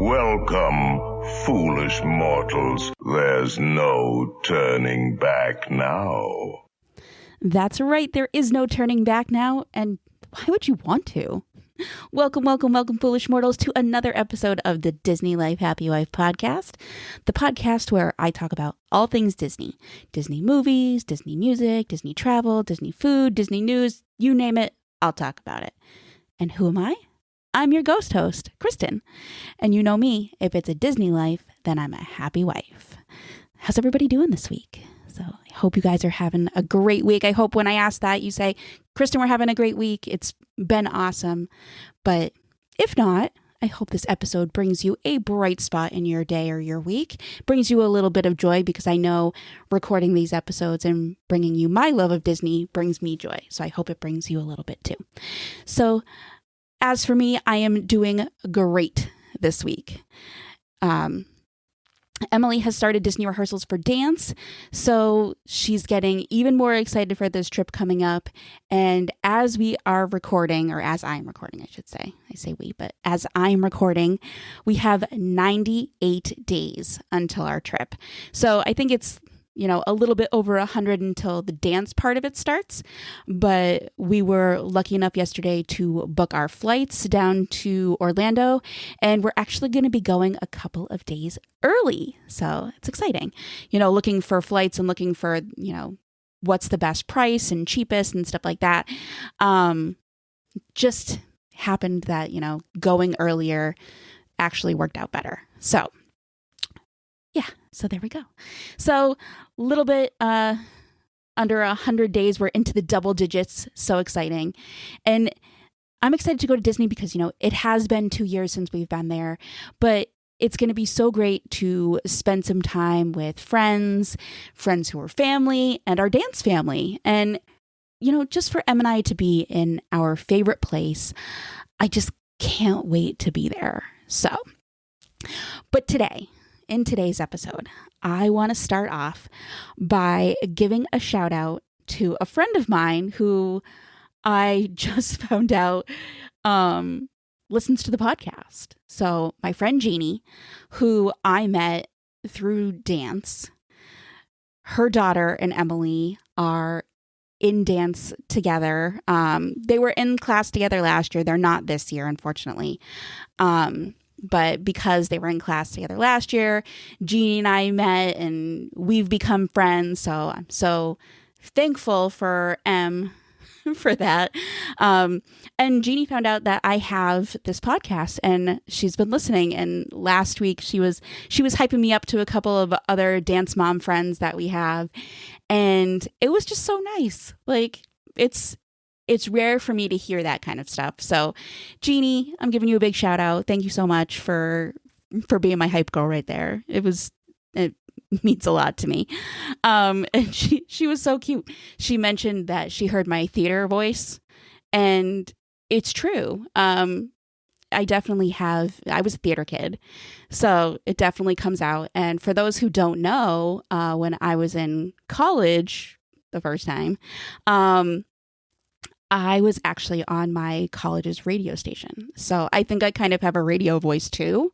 Welcome, foolish mortals. There's no turning back now. That's right. There is no turning back now. And why would you want to? Welcome, foolish mortals, to another episode of the Disney Life Happy Wife podcast, the podcast where I talk about all things Disney. Disney movies, Disney music, Disney travel, Disney food, Disney news, you name it, I'll talk about it. And who am I? I'm your ghost host, Kristen. And you know me, if it's a Disney life, then I'm a happy wife. How's everybody doing this week? So I hope you guys are having a great week. I hope when I ask that, you say, Kristen, we're having a great week. It's been awesome. But if not, I hope this episode brings you a bright spot in your day or your week, brings you a little bit of joy, because I know recording these episodes and bringing you my love of Disney brings me joy. So I hope it brings you a little bit too. So as for me, I am doing great this week. Emily has started Disney rehearsals for dance, so she's getting even more excited for this trip coming up. And as we are recording, or as I'm recording, I should say, I say we, but as I'm recording, we have 98 days until our trip. So I think it's, a little bit over 100 until the dance part of it starts. But we were lucky enough yesterday to book our flights down to Orlando, and we're actually going to be going a couple of days early. So it's exciting, looking for flights and looking for, what's the best price and cheapest and stuff like that. Just happened that, going earlier actually worked out better. So yeah, so there we go. So a little bit under 100 days, we're into the double digits. So exciting. And I'm excited to go to Disney because, it has been 2 years since we've been there, but it's going to be so great to spend some time with friends who are family, and our dance family. And, just for Em and I to be in our favorite place, I just can't wait to be there. So, but in today's episode, I want to start off by giving a shout out to a friend of mine who I just found out listens to the podcast. So my friend Jeannie, who I met through dance, her daughter and Emily are in dance together. They were in class together last year. They're not this year, unfortunately. But because they were in class together last year, Jeannie and I met and we've become friends. So I'm so thankful for Em for that. And Jeannie found out that I have this podcast and she's been listening. And last week she was hyping me up to a couple of other dance mom friends that we have. And it was just so nice. Like it's rare for me to hear that kind of stuff. So Jeannie, I'm giving you a big shout out. Thank you so much for being my hype girl right there. It means a lot to me. And she was so cute. She mentioned that she heard my theater voice, and it's true. I was a theater kid, so it definitely comes out. And for those who don't know, when I was in college the first time, I was actually on my college's radio station. So I think I kind of have a radio voice too,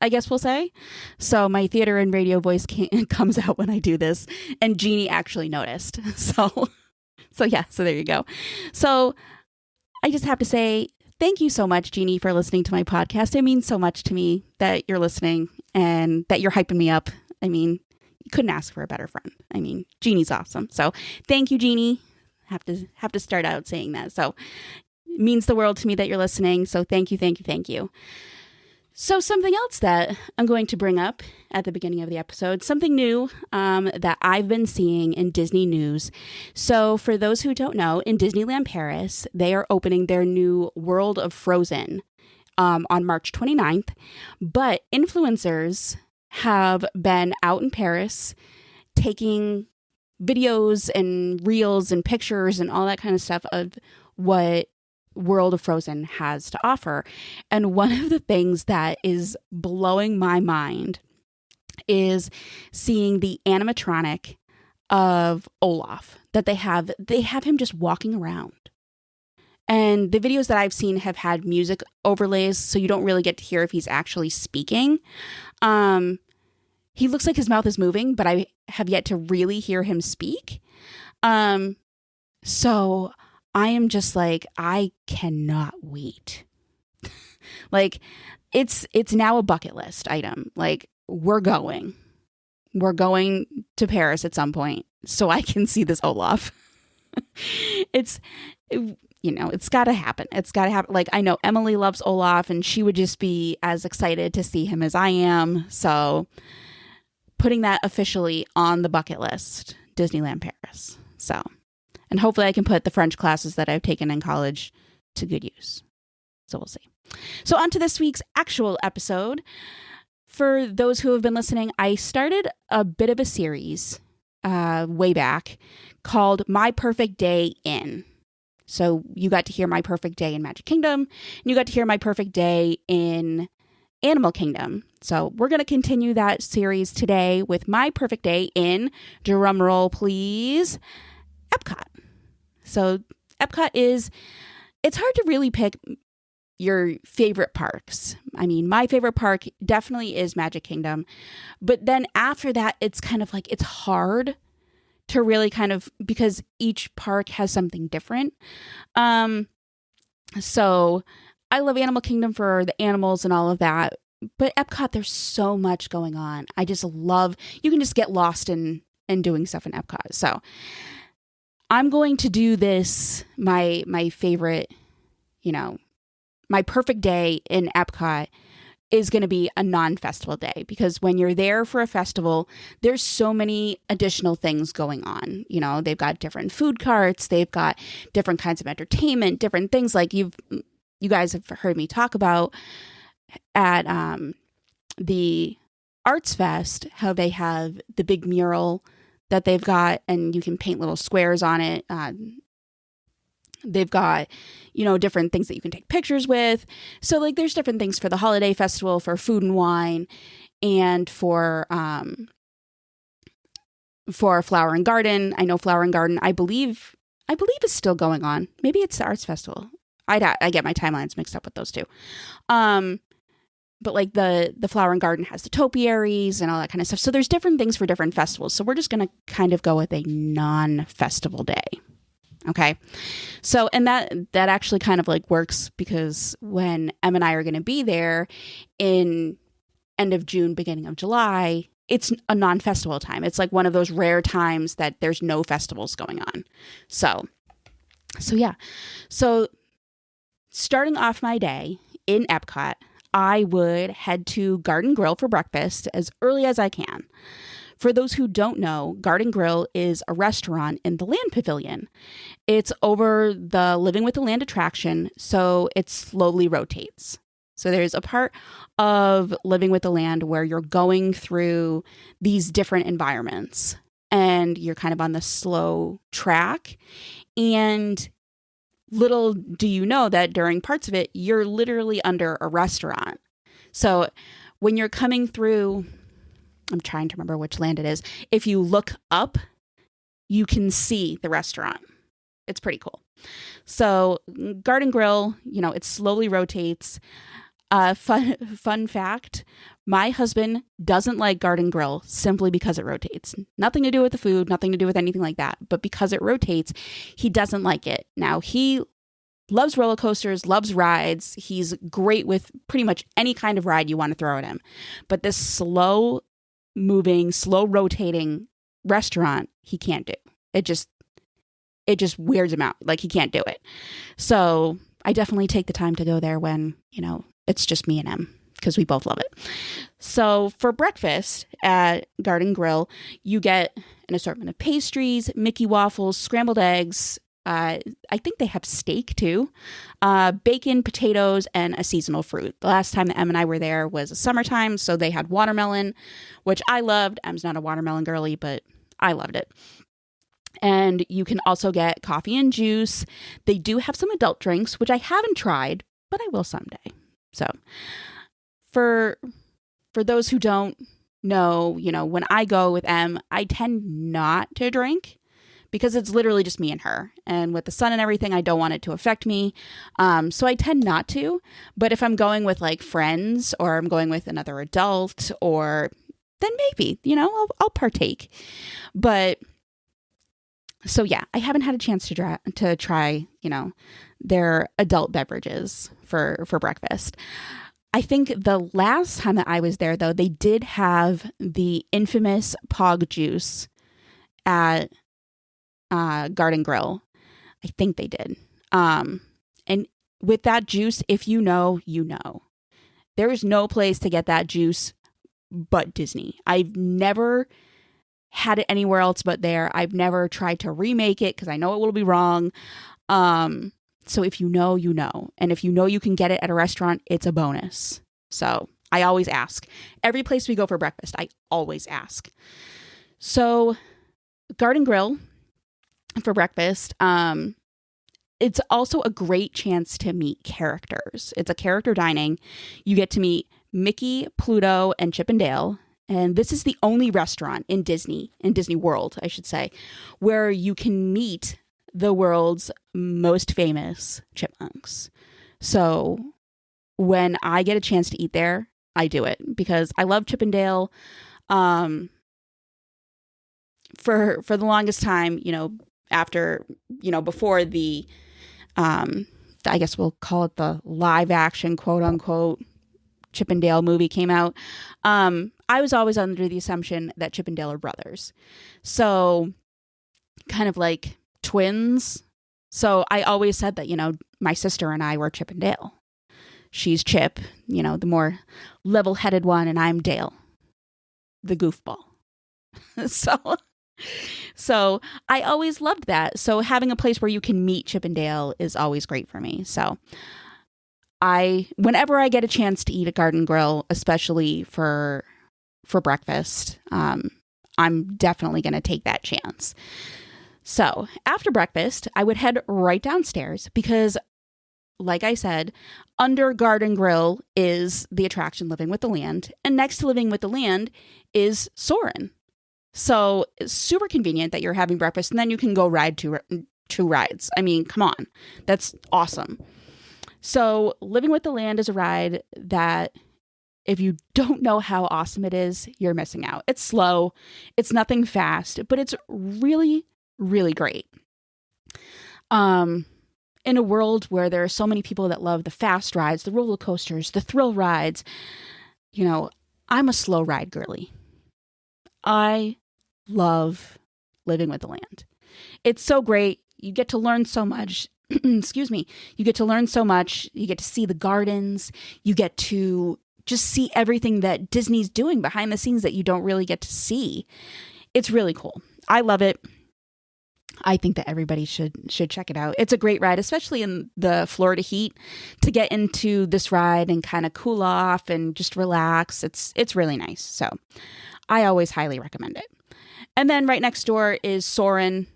I guess we'll say. So my theater and radio voice comes out when I do this. And Jeannie actually noticed. So there you go. So I just have to say thank you so much, Jeannie, for listening to my podcast. It means so much to me that you're listening and that you're hyping me up. I mean, you couldn't ask for a better friend. I mean, Jeannie's awesome. So thank you, Jeannie. Have to start out saying that. So it means the world to me that you're listening. So thank you. So something else that I'm going to bring up at the beginning of the episode, something new that I've been seeing in Disney news. So for those who don't know, in Disneyland Paris, they are opening their new World of Frozen on March 29th. But influencers have been out in Paris taking videos and reels and pictures and all that kind of stuff of what World of Frozen has to offer. And one of the things that is blowing my mind is seeing the animatronic of Olaf that they have him just walking around. And the videos that I've seen have had music overlays, so you don't really get to hear if he's actually speaking. He looks like his mouth is moving, but I have yet to really hear him speak. So I am just like, I cannot wait. Like, it's now a bucket list item. Like, we're going to Paris at some point so I can see this Olaf. It's got to happen. It's got to happen. Like, I know Emily loves Olaf and she would just be as excited to see him as I am. So putting that officially on the bucket list, Disneyland Paris. So, and hopefully I can put the French classes that I've taken in college to good use. So we'll see. So on to this week's actual episode. For those who have been listening, I started a bit of a series way back called My Perfect Day in. So you got to hear my perfect day in Magic Kingdom, and you got to hear my perfect day in Animal Kingdom. So we're going to continue that series today with my perfect day in, drumroll please, Epcot. So Epcot it's hard to really pick your favorite parks. I mean, my favorite park definitely is Magic Kingdom. But then after that, it's kind of like, it's hard to really kind of, because each park has something different. So I love Animal Kingdom for the animals and all of that. But Epcot, there's so much going on. I just love, you can just get lost in doing stuff in Epcot. So I'm going to do this, my favorite, my perfect day in Epcot is going to be a non-festival day, because when you're there for a festival, there's so many additional things going on. They've got different food carts, they've got different kinds of entertainment, different things like you guys have heard me talk about at the Arts Fest, how they have the big mural that they've got and you can paint little squares on it. They've got, different things that you can take pictures with. So like there's different things for the holiday festival, for food and wine, and for Flower and Garden. I know Flower and Garden, I believe is still going on. Maybe it's the Arts Festival. I get my timelines mixed up with those two. But like the Flower and Garden has the topiaries and all that kind of stuff. So there's different things for different festivals. So we're just going to kind of go with a non-festival day. Okay. So, and that actually kind of like works, because when Em and I are going to be there in end of June, beginning of July, it's a non-festival time. It's like one of those rare times that there's no festivals going on. So yeah. So starting off my day in Epcot, I would head to Garden Grill for breakfast as early as I can. For those who don't know, Garden Grill is a restaurant in the Land Pavilion. It's over the Living with the Land attraction, so it slowly rotates. So there's a part of Living with the Land where you're going through these different environments, and you're kind of on the slow track. And little do you know that during parts of it, you're literally under a restaurant. So when you're coming through, I'm trying to remember which land it is. If you look up, you can see the restaurant. It's pretty cool. So Garden Grill, it slowly rotates. Fun fact, my husband doesn't like Garden Grill simply because it rotates. Nothing to do with the food, nothing to do with anything like that. But because it rotates, he doesn't like it. Now, he loves roller coasters, loves rides. He's great with pretty much any kind of ride you want to throw at him. But this slow moving, slow rotating restaurant, he can't do. It just weirds him out. Like, he can't do it. So I definitely take the time to go there when, it's just me and him, because we both love it. So for breakfast at Garden Grill, you get an assortment of pastries, Mickey waffles, scrambled eggs. I think they have steak too, bacon, potatoes, and a seasonal fruit. The last time that Em and I were there was summertime, so they had watermelon, which I loved. Em's not a watermelon girly, but I loved it. And you can also get coffee and juice. They do have some adult drinks, which I haven't tried, but I will someday. So for those who don't know, when I go with Em, I tend not to drink, because it's literally just me and her. And with the sun and everything, I don't want it to affect me. So I tend not to. But if I'm going with like friends or I'm going with another adult, or then maybe, I'll partake. But so yeah, I haven't had a chance to try, their adult beverages for breakfast. I think the last time that I was there, though, they did have the infamous Pog juice at Garden Grill. I think they did. And with that juice, if you know, you know. There is no place to get that juice but Disney. I've never had it anywhere else but there. I've never tried to remake it because I know it will be wrong. So if you know, you know. And if you know you can get it at a restaurant, it's a bonus. So I always ask. Every place we go for breakfast, I always ask. So Garden Grill for breakfast. It's also a great chance to meet characters. It's a character dining. You get to meet Mickey, Pluto, and Chip and Dale. And this is the only restaurant in Disney World, I should say, where you can meet the world's most famous chipmunks. So when I get a chance to eat there, I do it because I love Chip and Dale. For the longest time, after, before the, I guess we'll call it the live action, quote unquote, Chip and Dale movie came out. I was always under the assumption that Chip and Dale are brothers. So kind of like twins. So I always said that, my sister and I were Chip and Dale. She's Chip, the more level-headed one, and I'm Dale, the goofball. So I always loved that. So having a place where you can meet Chip and Dale is always great for me. So whenever I get a chance to eat at Garden Grill, especially for breakfast, I'm definitely going to take that chance. So after breakfast, I would head right downstairs because, like I said, under Garden Grill is the attraction Living with the Land. And next to Living with the Land is Soarin'. So it's super convenient that you're having breakfast and then you can go ride two rides. I mean, come on. That's awesome. So Living with the Land is a ride that if you don't know how awesome it is, you're missing out. It's slow. It's nothing fast, but it's really, really great. In a world where there are so many people that love the fast rides, the roller coasters, the thrill rides, I'm a slow ride girly. I love Living with the Land. It's so great. You get to learn so much. Excuse me. You get to learn so much. You get to see the gardens. You get to just see everything that Disney's doing behind the scenes that you don't really get to see. It's really cool. I love it. I think that everybody should check it out. It's a great ride, especially in the Florida heat, to get into this ride and kind of cool off and just relax. It's really nice. So I always highly recommend it. And then right next door is Soarin'.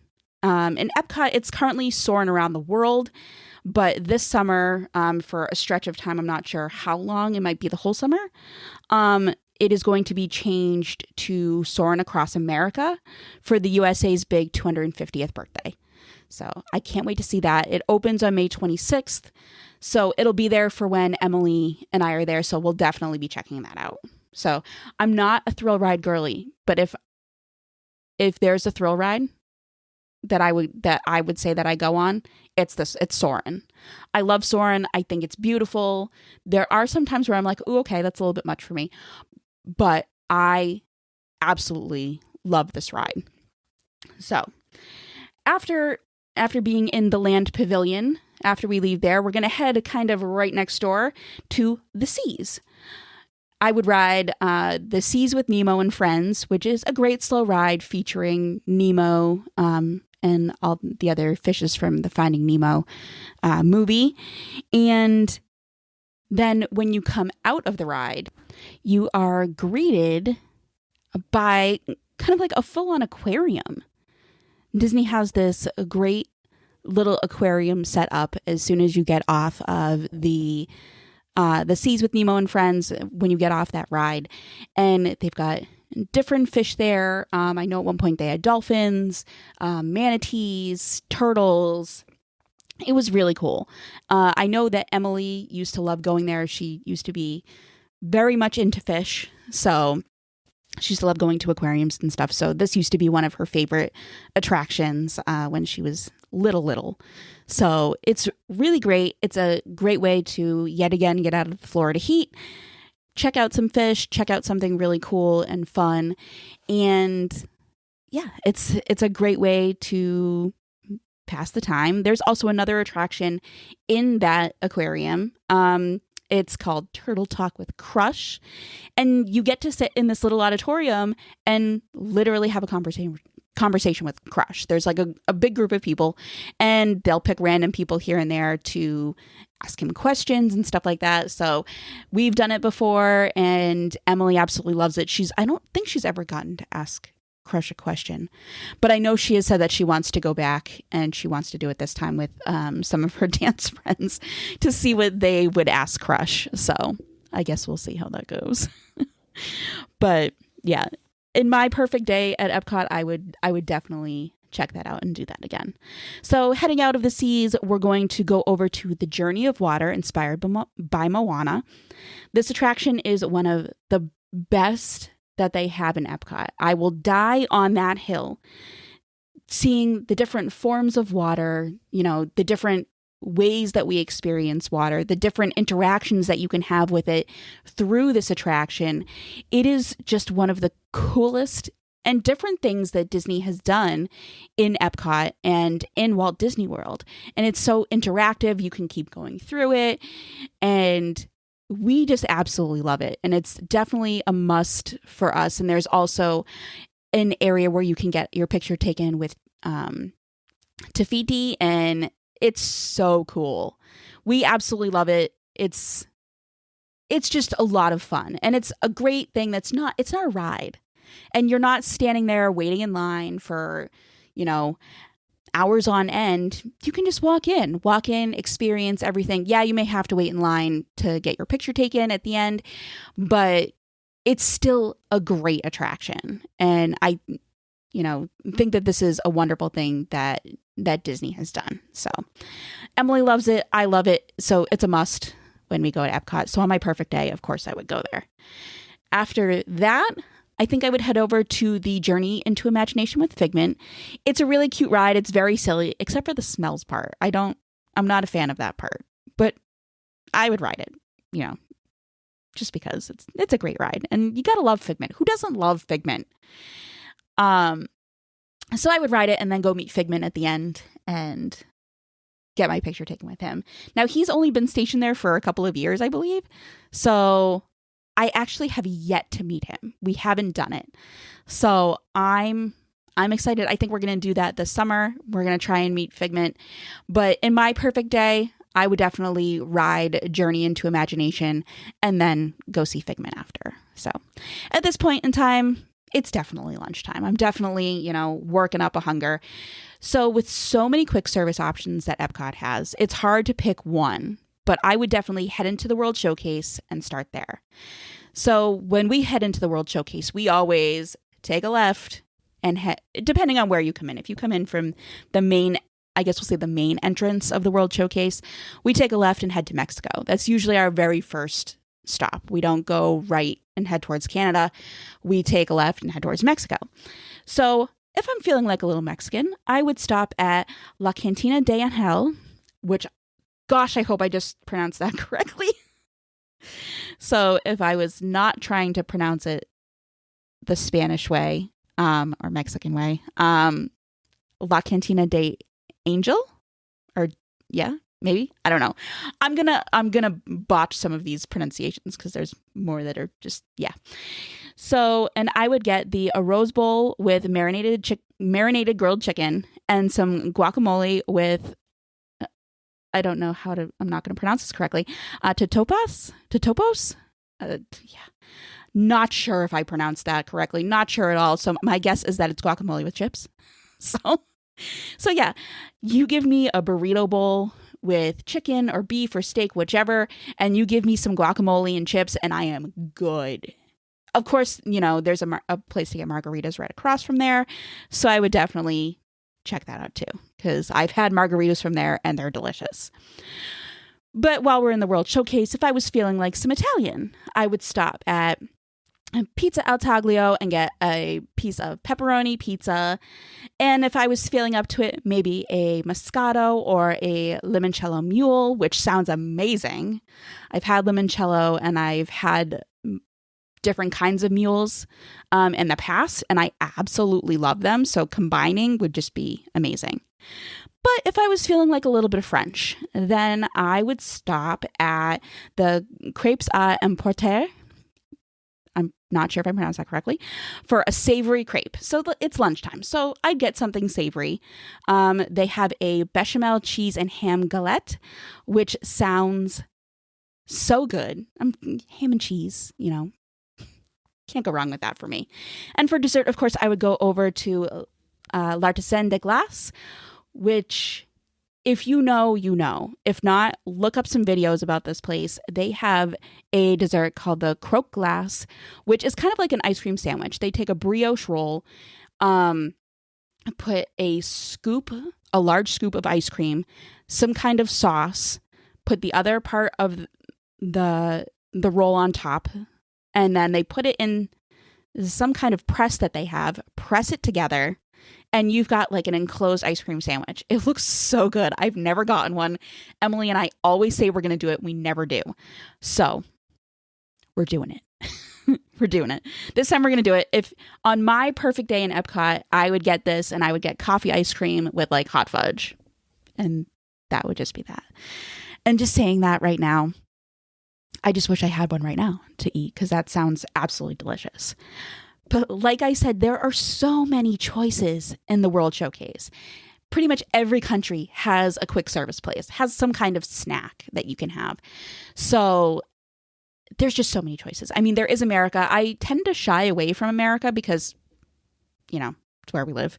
In Epcot, it's currently Soarin' Around the World. But this summer, for a stretch of time, I'm not sure how long, it might be the whole summer, it is going to be changed to Soarin' Across America for the USA's big 250th birthday. So I can't wait to see that. It opens on May 26th. So it'll be there for when Emily and I are there. So we'll definitely be checking that out. So I'm not a thrill ride girly, but if there's a thrill ride that I would say that I go on, it's Soarin'. I love Soarin'. I think it's beautiful. There are some times where I'm like, ooh, okay, that's a little bit much for me. But I absolutely love this ride. So after being in the Land Pavilion, after we leave there, we're going to head kind of right next door to the Seas. I would ride the Seas with Nemo and Friends, which is a great slow ride featuring Nemo and all the other fishes from the Finding Nemo movie. And then when you come out of the ride, you are greeted by kind of like a full-on aquarium. Disney has this great little aquarium set up as soon as you get off of the Seas with Nemo and Friends when you get off that ride. And they've got different fish there. I know at one point they had dolphins, manatees, turtles. It was really cool. I know that Emily used to love going there. She used to be very much into fish. So she used to love going to aquariums and stuff. So this used to be one of her favorite attractions when she was little. So it's really great. It's a great way to, yet again, get out of the Florida heat, check out some fish, check out something really cool and fun. And yeah, it's a great way to pass the time. There's also another attraction in that aquarium. It's called Turtle Talk with Crush. And you get to sit in this little auditorium and literally have a conversation with Crush. There's like a big group of people, and they'll pick random people here and there to ask him questions and stuff like that. So we've done it before, and Emily absolutely loves it. I don't think she's ever gotten to ask Crush a question, but I know she has said that she wants to go back, and she wants to do it this time with some of her dance friends to see what they would ask Crush. So I guess we'll see how that goes. But yeah, in my perfect day at Epcot, I would definitely check that out and do that again. So heading out of the seas, we're going to go over to the Journey of Water, inspired by Moana. This attraction is one of the best that they have in Epcot. I will die on that hill, seeing the different forms of water, the different ways that we experience water, the different interactions that you can have with it through this attraction. It is just one of the coolest and different things that Disney has done in Epcot and in Walt Disney World. And it's so interactive. You can keep going through it, and we just absolutely love it. And it's definitely a must for us. And there's also an area where you can get your picture taken with Tafiti, and it's so cool. We absolutely love it. It's just a lot of fun. And it's a great thing it's not a ride. And you're not standing there waiting in line for, hours on end. You can just walk in, experience everything. Yeah, you may have to wait in line to get your picture taken at the end, but it's still a great attraction. And I, think that this is a wonderful thing that Disney has done. So Emily loves it. I love it. So it's a must when we go to Epcot. So on my perfect day, of course, I would go there. After that, I think I would head over to the Journey into Imagination with Figment. It's a really cute ride. It's very silly, except for the smells part. I'm not a fan of that part, but I would ride it, just because it's a great ride, and you gotta love Figment. Who doesn't love Figment? So I would ride it and then go meet Figment at the end and get my picture taken with him. Now, he's only been stationed there for a couple of years, I believe. So I actually have yet to meet him. We haven't done it. So I'm excited. I think we're going to do that this summer. We're going to try and meet Figment. But in my perfect day, I would definitely ride Journey into Imagination and then go see Figment after. So at this point in time, it's definitely lunchtime. I'm definitely, working up a hunger. So with so many quick service options that Epcot has, it's hard to pick one. But I would definitely head into the World Showcase and start there. So when we head into the World Showcase, we always take a left and depending on where you come in. If you come in from the main, I guess we'll say the main entrance of the World Showcase, we take a left and head to Mexico. That's usually our very first stop. We don't go right and head towards Canada. We take a left and head towards Mexico. So if I'm feeling like a little Mexican, I would stop at La Cantina de Angel, which, gosh, I hope I just pronounced that correctly. So if I was not trying to pronounce it the Spanish way, or Mexican way, La Cantina de Angel, or yeah, maybe, I don't know. I'm gonna botch some of these pronunciations because there's more that are just, yeah. So, and I would get the arroz bowl with marinated grilled chicken and some guacamole with, I don't know I'm not going to pronounce this correctly. Totopos? Yeah. Not sure if I pronounced that correctly. Not sure at all. So my guess is that it's guacamole with chips. So yeah, you give me a burrito bowl with chicken or beef or steak, whichever, and you give me some guacamole and chips and I am good. of course, there's a place to get margaritas right across from there. So I would definitely check that out too, because I've had margaritas from there and they're delicious. But while we're in the World Showcase, if I was feeling like some Italian, I would stop at Pizza Al Taglio and get a piece of pepperoni pizza. And if I was feeling up to it, maybe a Moscato or a limoncello mule, which sounds amazing. I've had limoncello and I've had different kinds of mules in the past, and I absolutely love them. So combining would just be amazing. But if I was feeling like a little bit of French, then I would stop at the Crepes à Emporter. I'm not sure if I pronounced that correctly, for a savory crepe. So it's lunchtime, so I'd get something savory. They have a bechamel cheese and ham galette, which sounds so good. Ham and cheese, can't go wrong with that for me. And for dessert, of course, I would go over to L'Artisan de Glace, which, if you know, you know. If not, look up some videos about this place. They have a dessert called the croque glace, which is kind of like an ice cream sandwich. They take a brioche roll, put a large scoop of ice cream, some kind of sauce, put the other part of the roll on top, and then they put it in some kind of press that they have, press it together, and you've got like an enclosed ice cream sandwich. It looks so good. I've never gotten one. Emily and I always say we're going to do it. We never do. So we're doing it. We're doing it. This time we're going to do it. If on my perfect day in Epcot, I would get this and I would get coffee ice cream with like hot fudge. And that would just be that. And just saying that right now, I just wish I had one right now to eat, because that sounds absolutely delicious. But like I said, there are so many choices in the World Showcase. Pretty much every country has a quick service place, has some kind of snack that you can have. So there's just so many choices. I mean, there is America. I tend to shy away from America because, it's where we live.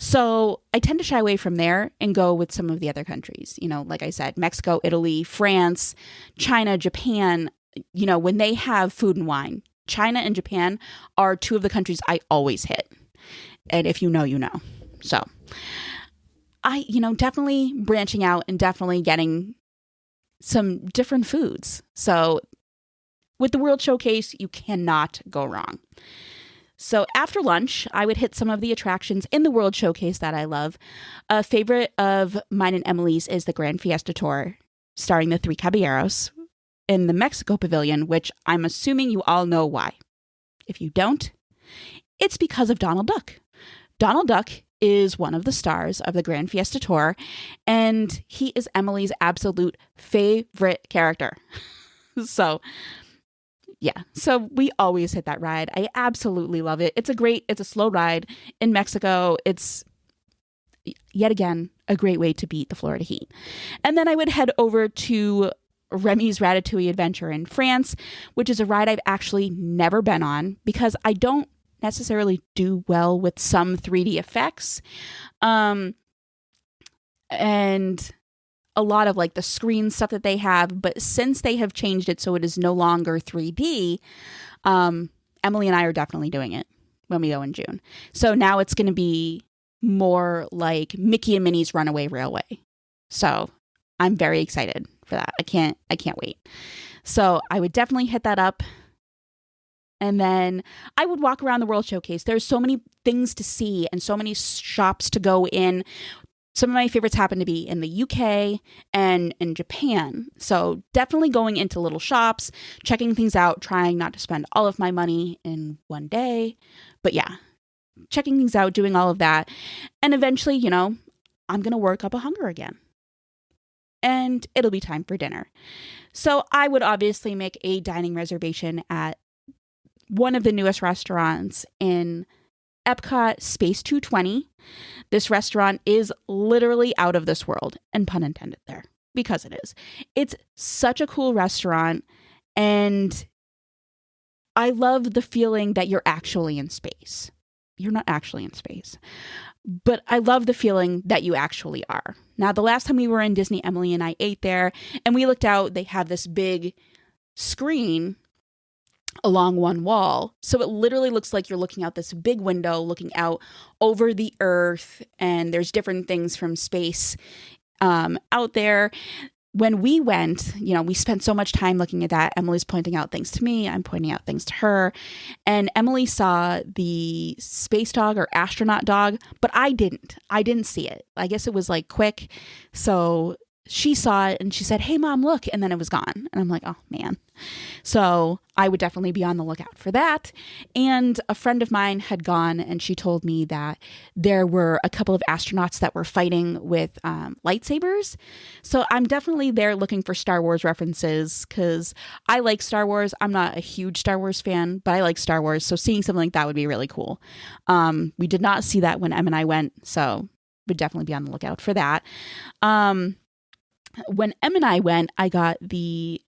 So I tend to shy away from there and go with some of the other countries. Like I said, Mexico, Italy, France, China, Japan, when they have food and wine. China and Japan are two of the countries I always hit. And if you know, you know. So I, definitely branching out and definitely getting some different foods. So with the World Showcase, you cannot go wrong. So after lunch, I would hit some of the attractions in the World Showcase that I love. A favorite of mine and Emily's is the Grand Fiesta Tour, starring the Three Caballeros in the Mexico Pavilion, which I'm assuming you all know why. If you don't, it's because of Donald Duck. Donald Duck is one of the stars of the Grand Fiesta Tour, and he is Emily's absolute favorite character. So we always hit that ride. I absolutely love it. It's a slow ride in Mexico. It's yet again a great way to beat the Florida heat. And then I would head over to Remy's Ratatouille Adventure in France, which is a ride I've actually never been on because I don't necessarily do well with some 3D effects. And a lot of like the screen stuff that they have, but since they have changed it so it is no longer 3D, Emily and I are definitely doing it when we go in June. So now it's going to be more like Mickey and Minnie's Runaway Railway. So I'm very excited for that. I can't wait. So I would definitely hit that up. And then I would walk around the World Showcase. There's so many things to see and so many shops to go in. Some of my favorites happen to be in the UK and in Japan. So definitely going into little shops, checking things out, trying not to spend all of my money in one day. But yeah, checking things out, doing all of that. And eventually, I'm going to work up a hunger again. And it'll be time for dinner. So I would obviously make a dining reservation at one of the newest restaurants in Epcot, Space 220. This restaurant is literally out of this world, and pun intended there, because it is. It's such a cool restaurant, and I love the feeling that you're actually in space. You're not actually in space, but I love the feeling that you actually are. Now, the last time we were in Disney, Emily and I ate there, and we looked out. They have this big screen along one wall. So it literally looks like you're looking out this big window, looking out over the earth, and there's different things from space out there. When we went, we spent so much time looking at that. Emily's pointing out things to me. I'm pointing out things to her. And Emily saw the space dog or astronaut dog, but I didn't. I didn't see it. I guess it was like quick. So she saw it and she said, "Hey, Mom, look." And then it was gone. And I'm like, oh, man. So I would definitely be on the lookout for that. And a friend of mine had gone and she told me that there were a couple of astronauts that were fighting with lightsabers. So I'm definitely there looking for Star Wars references because I like Star Wars. I'm not a huge Star Wars fan, but I like Star Wars. So seeing something like that would be really cool. We did not see that when Em and I went. So would definitely be on the lookout for that. When Em and I went, I got the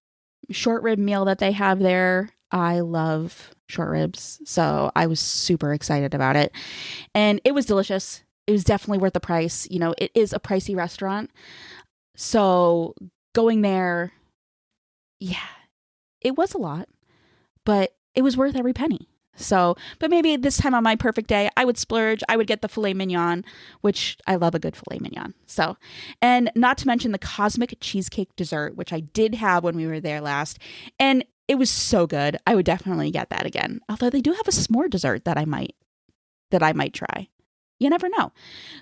short rib meal that they have there. I love short ribs, so I was super excited about it. And it was delicious. It was definitely worth the price. It is a pricey restaurant. So going there, yeah, it was a lot, but it was worth every penny. So, but maybe this time on my perfect day, I would splurge. I would get the filet mignon, which I love a good filet mignon. So, and not to mention the cosmic cheesecake dessert, which I did have when we were there last. And it was so good. I would definitely get that again. Although they do have a s'more dessert that I might try. You never know.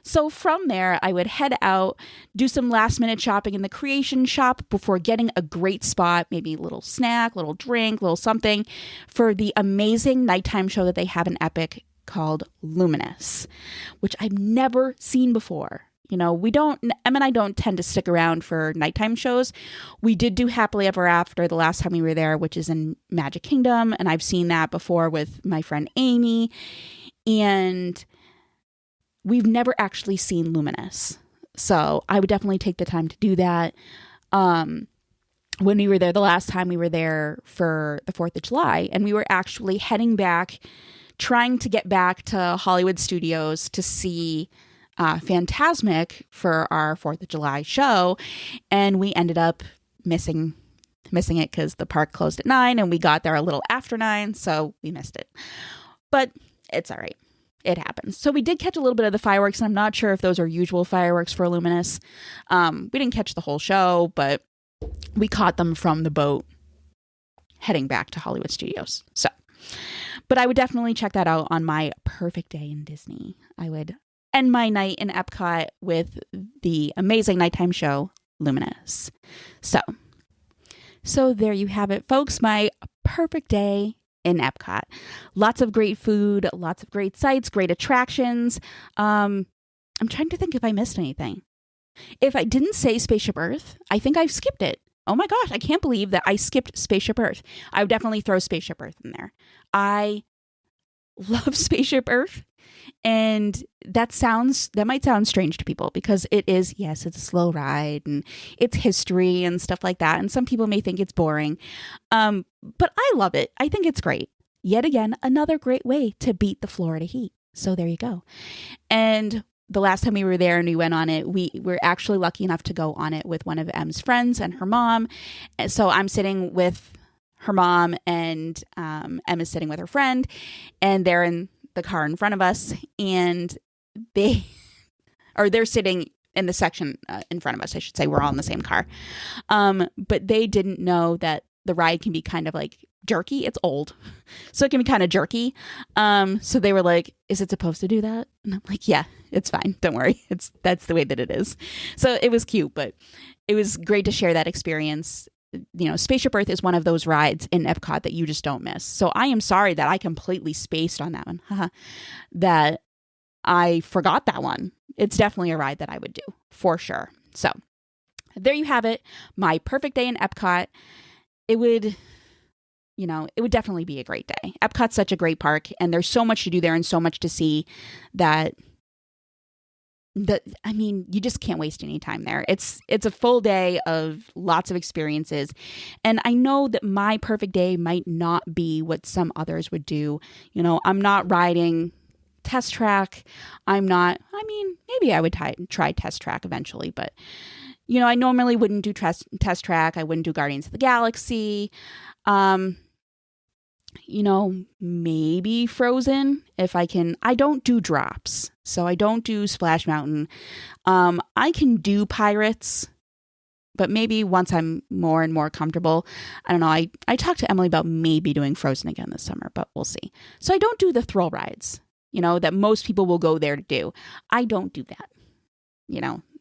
So from there, I would head out, do some last minute shopping in the creation shop before getting a great spot, maybe a little snack, little drink, little something for the amazing nighttime show that they have in Epic called Luminous, which I've never seen before. Em and I don't tend to stick around for nighttime shows. We did do Happily Ever After the last time we were there, which is in Magic Kingdom. And I've seen that before with my friend Amy. And we've never actually seen Luminous. So I would definitely take the time to do that. When we were there, the last time we were there for the 4th of July, and we were actually heading back, trying to get back to Hollywood Studios to see Fantasmic for our 4th of July show. And we ended up missing it because the park closed at 9 and we got there a little after 9. So we missed it, but it's all right. It happens. So we did catch a little bit of the fireworks, and I'm not sure if those are usual fireworks for Luminous. We didn't catch the whole show, but we caught them from the boat heading back to Hollywood Studios. So, but I would definitely check that out on my perfect day in Disney. I would end my night in Epcot with the amazing nighttime show, Luminous. So there you have it, folks. My perfect day in Epcot. Lots of great food, lots of great sights, great attractions. I'm trying to think if I missed anything. If I didn't say Spaceship Earth, I think I've skipped it. Oh my gosh, I can't believe that I skipped Spaceship Earth. I would definitely throw Spaceship Earth in there. I love Spaceship Earth. And that might sound strange to people because it is, yes, it's a slow ride and it's history and stuff like that. And some people may think it's boring. But I love it. I think it's great. Yet again, another great way to beat the Florida heat. So there you go. And the last time we were there and we went on it, we were actually lucky enough to go on it with one of Em's friends and her mom. And so I'm sitting with her mom and Em is sitting with her friend, and they're in the car in front of us, and they're sitting in the section in front of us, I should say. We're all in the same car. But they didn't know that the ride can be kind of like jerky. It's old, so it can be kind of jerky. So they were like, "Is it supposed to do that?" And I'm like, "Yeah, it's fine. Don't worry. That's the way that it is." So it was cute, but it was great to share that experience. Spaceship Earth is one of those rides in Epcot that you just don't miss. So I am sorry that I completely spaced on that one. That I forgot that one. It's definitely a ride that I would do for sure. So there you have it. My perfect day in Epcot. It would definitely be a great day. Epcot's such a great park, and there's so much to do there and so much to see that you just can't waste any time there. It's a full day of lots of experiences. And I know that my perfect day might not be what some others would do. I'm not riding Test Track. Maybe I would try Test Track eventually, but I normally wouldn't do Test Track. I wouldn't do Guardians of the Galaxy. maybe Frozen if I can. I don't do drops, so I don't do Splash Mountain. I can do Pirates, but maybe once I'm more and more comfortable. I don't know. I talked to Emily about maybe doing Frozen again this summer, but we'll see. So I don't do the thrill rides, that most people will go there to do. I don't do that,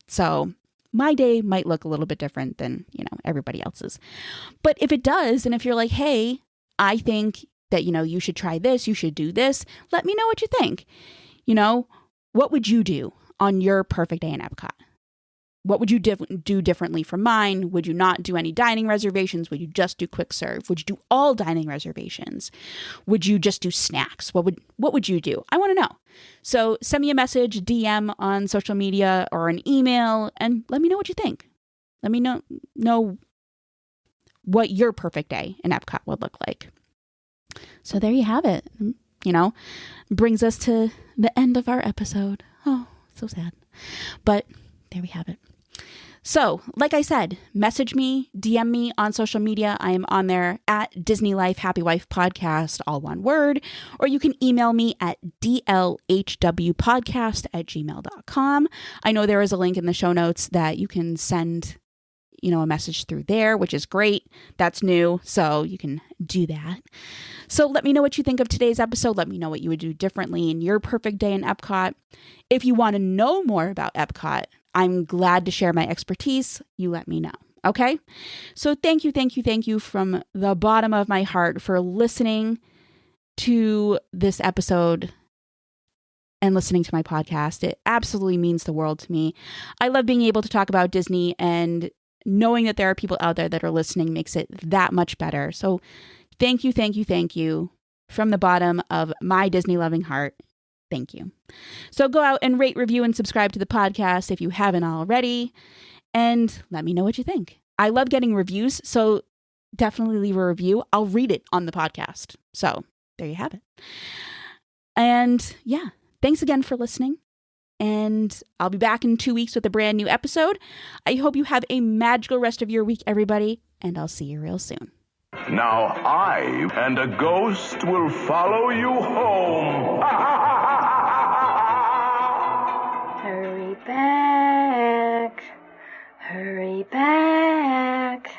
So my day might look a little bit different than, everybody else's. But if it does, and if you're like, hey, I think that, you should try this, you should do this, let me know what you think. What would you do on your perfect day in Epcot? What would you do differently from mine? Would you not do any dining reservations? Would you just do quick serve? Would you do all dining reservations? Would you just do snacks? What would you do? I want to know. So send me a message, DM on social media or an email, and let me know what you think. Let me know what your perfect day in Epcot would look like. So there you have it. Brings us to the end of our episode. Oh, so sad. But there we have it. So, like I said, message me, DM me on social media. I am on there at Disney Life Happy Wife Podcast, all one word. Or you can email me at dlhwpodcast@gmail.com. I know there is a link in the show notes that you can send, a message through there, which is great. That's new, so you can do that. So let me know what you think of today's episode. Let me know what you would do differently in your perfect day in Epcot. If you want to know more about Epcot, I'm glad to share my expertise. You let me know. Okay? So thank you from the bottom of my heart for listening to this episode and listening to my podcast. It absolutely means the world to me. I love being able to talk about Disney, and knowing that there are people out there that are listening makes it that much better. So thank you from the bottom of my Disney loving heart. Thank you. So go out and rate, review, and subscribe to the podcast if you haven't already. And let me know what you think. I love getting reviews, so definitely leave a review. I'll read it on the podcast. So there you have it. And yeah, thanks again for listening. And I'll be back in 2 weeks with a brand new episode. I hope you have a magical rest of your week, everybody. And I'll see you real soon. Now I and a ghost will follow you home. Hurry back. Hurry back.